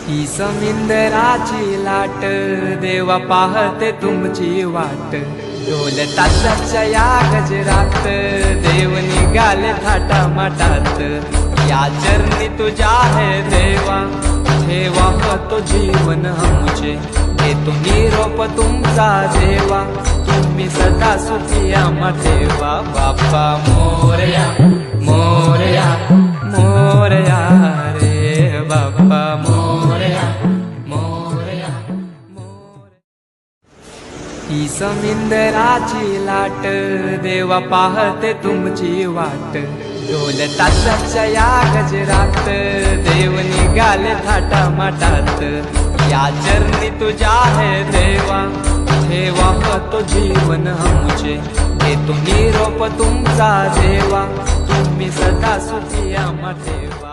ही समिंदराची लाट देवा पाहते तुमची वाट ढोल ताशाच्या या गजरात देव निघाले थाटा माटात या चरणी तुझ्या है देवा ठेवा तो जीवन आमचे देतो निरोप तुमचा देवा तुम्ही सदा सुखी आम्हा ठेवा बाप्पा मोरया मोरया मोरया रे बाप्पा मोरया मोरया मोरया। ही समिंदराची लाट देवा पाहते तुमची वाट ढोल ताशाच्या या गजरात देव निघाले थाटा माटात या चरणी तुझ्या है देवा ठेवा तो जीवन आमचे देतो निरोप तुमचा देवा तुम्ही सदा सुखी आम्हा ठेवा।